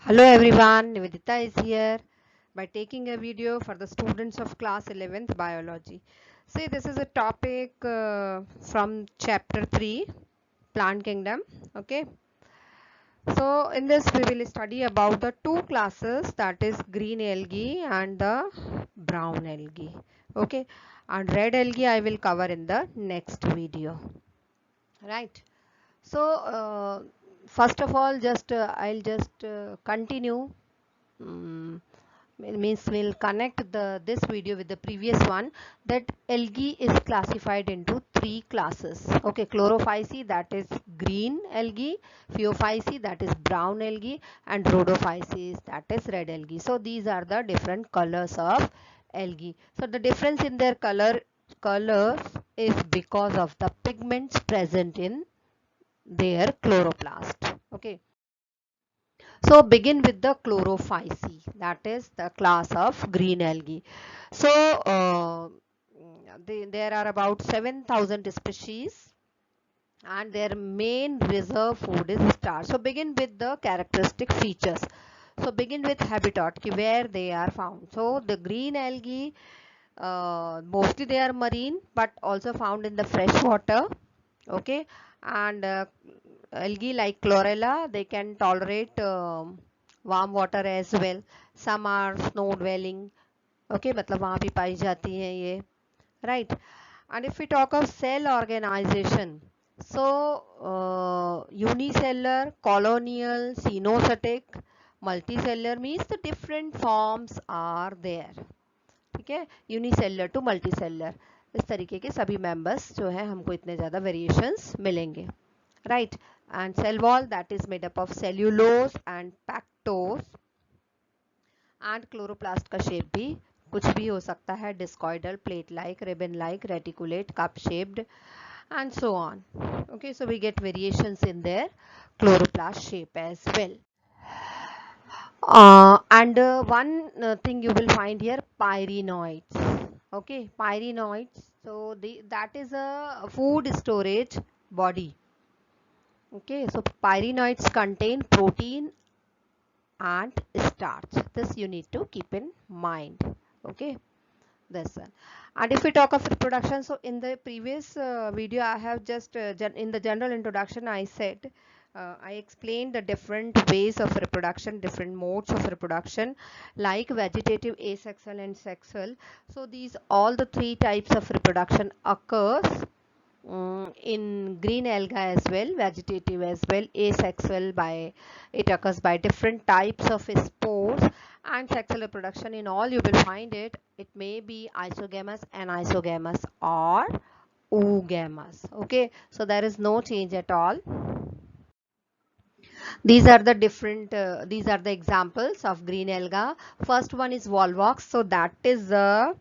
Hello everyone, Nivedita is here by taking a video for the students of class 11th biology. See, this is a topic from chapter 3, plant kingdom. Okay, so in this we will study about the two classes, that is green algae and the brown algae. Okay, and red algae I will cover in the next video. Right. So first of all, I'll just continue. Mm, means we'll connect this video with the previous one, that algae is classified into three classes. Okay, chlorophyceae, that is green algae, phaeophyceae, that is brown algae, and rhodophyceae, that is red algae. So these are the different colors of algae. So the difference in their colors is because of the pigments present in their chloroplast. Okay, so begin with the chlorophyceae, that is the class of green algae. So there are about 7,000 species and their main reserve food is starch. So begin with the characteristic features. So begin with habitat, where they are found. So the green algae, mostly they are marine but also found in the fresh water. Okay, and algae like chlorella, they can tolerate warm water as well. Some are snow dwelling. Okay, मतलब वहाँ भी पाई जाती हैं ये, right? And if we talk of cell organization, so unicellular, colonial, cenozoic, multicellular means the different forms are there. ठीक है, unicellular to multicellular, इस तरीके के सभी मेंबर्स जो है हमको इतने ज़्यादा वेरिएशंस मिलेंगे, right. And cell wall, that is made up of cellulose and pectose. And chloroplast का शेप भी कुछ भी हो सकता है, discoidal, plate like, ribbon like, reticulate, cup shaped, and so on. Okay, so we get variations in their chloroplast shape as well. And one thing you will find here, pyrenoids. Okay, pyrenoids. So that is a food storage body. Okay, so pyrenoids contain protein and starch. This you need to keep in mind. Okay, this one. And if we talk of reproduction, so in the previous video I have just in the general introduction I said, I explained the different ways of reproduction, different modes of reproduction, like vegetative, asexual and sexual. So these all the three types of reproduction occurs in green alga as well, vegetative as well, asexual by it occurs by different types of spores, and sexual reproduction in all you will find it. It may be isogamous, anisogamous or oogamous. Okay, so there is no change at all. These are the different these are the examples of green alga. First one is volvox, so that is the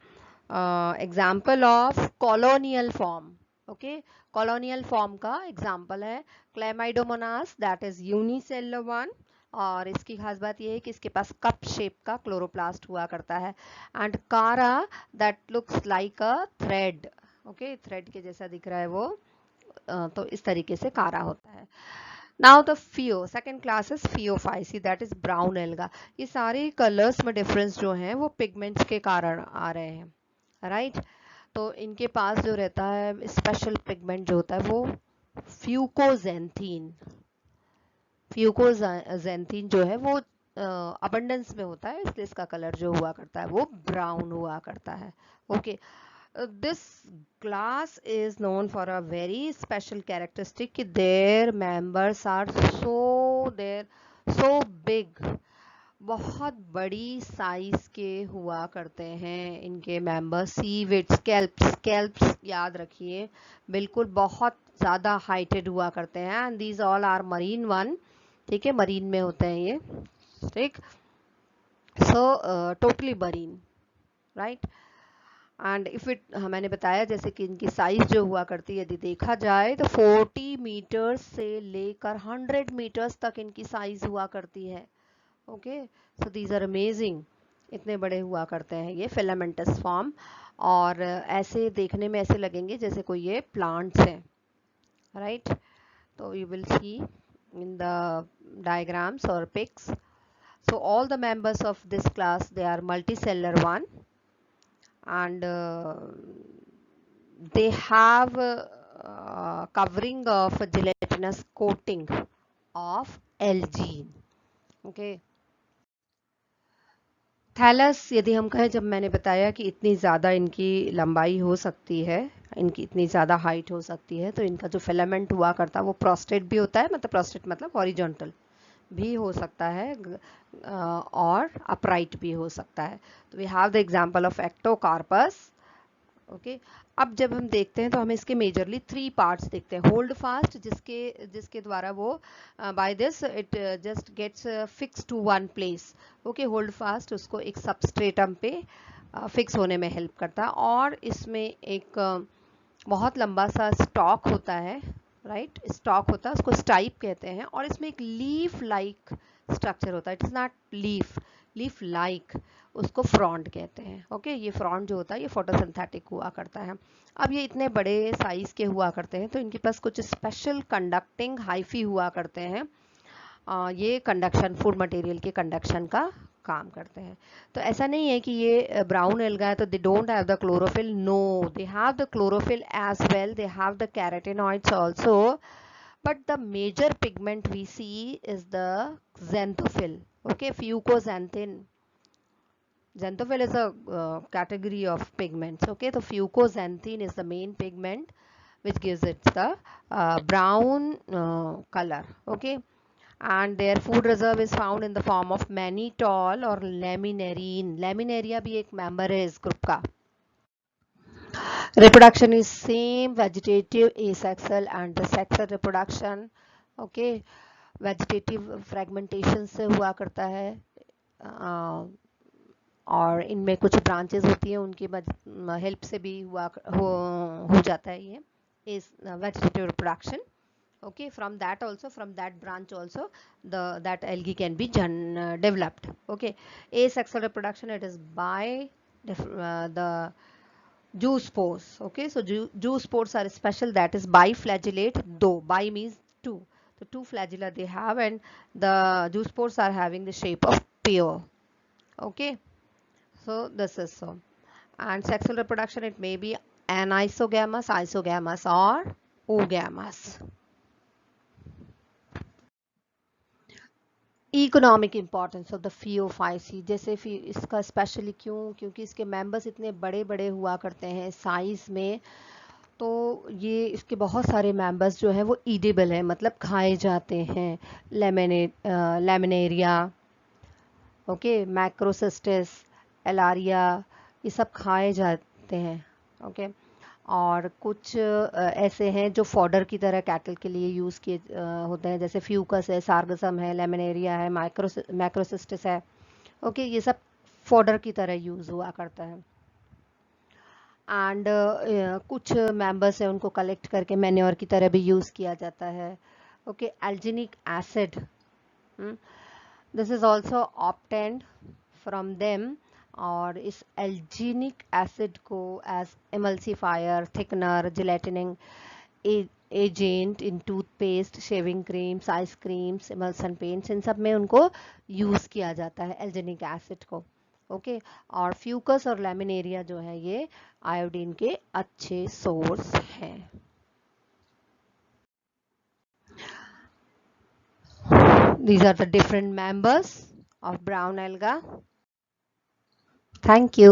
example of colonial form. Okay, colonial form का example है Chlamydomonas, that is unicellular one. और इसकी खास बात ये है कि इसके पास कप शेप का क्लोरोप्लास्ट हुआ करता है. एंड कारा, that looks like a thread. Okay, thread के जैसा दिख रहा है वो, तो इस तरीके से कारा होता है. Now the FIEO, second class is Phaeophyceae, that is brown alga. ये सारे कलर्स में डिफरेंस जो हैं वो पिगमेंट्स के कारण आ रहे हैं, राइट. तो इनके पास जो रहता है स्पेशल पिगमेंट जो होता है वो फ्यूकोजेंथीन. फ्यूकोजेंथीन जो है वो अबंडेंस में होता है, इसलिए इसका कलर जो हुआ करता है वो ब्राउन हुआ करता है. Okay, this class is known for a very special characteristic. Their members are so big, बहुत बड़ी साइज के हुआ करते हैं इनके मेंबर्स. सीविड, स्कैल्प्स याद रखिए, बिल्कुल बहुत ज़्यादा हाइटेड हुआ करते हैं. And these all are marine one. ठीक है, मरीन में होते हैं ये. ठीक, so totally marine, right. And if it, मैंने बताया जैसे कि इनकी साइज जो हुआ करती है, यदि देखा जाए तो 40 मीटर्स से लेकर 100 मीटर्स तक इनकी साइज हुआ करती है. Okay, so these are amazing. इतने बड़े हुआ करते हैं ये फिलामेंटस फॉर्म, और ऐसे देखने में ऐसे लगेंगे जैसे कोई ये प्लांट्स हैं, राइट. तो you will see in the diagrams और pics. So all the members of this class, they are multicellular one, and they have covering of a gelatinous coating of L-gene. Okay. Thallus, यदि हम कहें, जब मैंने बताया कि इतनी ज़्यादा इनकी लंबाई हो सकती है, इनकी इतनी ज़्यादा हाइट हो सकती है, तो इनका जो फिलामेंट हुआ करता है वो प्रोस्टेट भी होता है, मतलब प्रोस्टेट मतलब हॉरिजॉन्टल भी हो सकता है और अपराइट भी हो सकता है. तो we have the example of Ectocarpus. Okay. अब जब हम देखते हैं तो हमें इसके मेजरली 3 पार्ट्स दिखते हैं. होल्ड फास्ट, जिसके द्वारा वो by this it just gets fix to one place. Okay. Hold fast उसको एक सबस्ट्रेटम पे फिक्स होने में हेल्प करता है. और इसमें एक बहुत लंबा सा स्टॉक होता है, राइट. स्टॉक होता है, उसको स्टाइप कहते हैं. और इसमें एक लीफ लाइक स्ट्रक्चर होता है. It is not leaf, leaf like, उसको फ्रॉन्ड कहते हैं. ओके. ये फ्रॉन्ड जो होता है ये फोटोसिंथेटिक हुआ करता है. अब ये इतने बड़े साइज के हुआ करते हैं तो इनके पास कुछ स्पेशल कंडक्टिंग हाइफी हुआ करते हैं. ये कंडक्शन, फूड मटेरियल के कंडक्शन का काम करते हैं. तो ऐसा नहीं है कि ये ब्राउन एल्गा है तो they don't have the chlorophyll. No, they have the chlorophyll as well, they have the carotenoids also, but the major pigment we see is the xanthophyll. Okay, fucoxanthin. Xanthophyll is a category of pigments. Okay, so fucoxanthin is the main pigment which gives it the brown color. Okay, and their food reserve is found in the form of mannitol or laminarine. Laminaria भी एक member है इस group का. Reproduction is same, vegetative, asexual and the sexual reproduction. Okay, vegetative fragmentation से हुआ करता है और इनमें कुछ ब्रांचेस होती हैं, उनकी हेल्प से भी हो जाता है ये is vegetative reproduction. Okay, from that branch also that algae can be developed. Okay, asexual reproduction, it is by the zoospores. Okay, so zoospores are special, that is biflagellate. Though bi means two, so two flagella they have, and the zoospores are having the shape of pear. Okay, so this is so. And sexual reproduction, it may be anisogamous, isogamous or oogamous. Economic importance of the Phaeophyceae. जैसे इसका specially क्योंकि इसके members इतने बड़े बड़े हुआ करते हैं साइज में, तो ये इसके बहुत सारे मेंबर्स जो हैं वो ईडेबल हैं, मतलब खाए जाते हैं. लेमिनेरिया, ओके, मैक्रोसिस्टिस, एलारिया, ये सब खाए जाते हैं. ओके. और कुछ ऐसे हैं जो फॉडर की तरह कैटल के लिए यूज़ किए होते हैं, जैसे फ्यूकस है, सार्गसम है, लेमिनेरिया है, मैक्रोसिस्टिस है. ओके, ये सब फॉडर की तरह यूज़ हुआ करता है. एंड कुछ मेंबर्स हैं उनको कलेक्ट करके मैन्योर की तरह भी यूज़ किया जाता है. Okay. Alginic acid, this is also obtained from them. और इस एल्जीनिक एसिड को as emulsifier, thickener, gelatinizing agent in toothpaste, shaving creams, ice creams, emulsion paints, इन सब में उनको यूज़ किया जाता है एल्जीनिक एसिड को. ओके. और फ्यूकस और लेमिनेरिया जो है ये आयोडीन के अच्छे सोर्स हैं. These are the different members of brown alga. Thank you.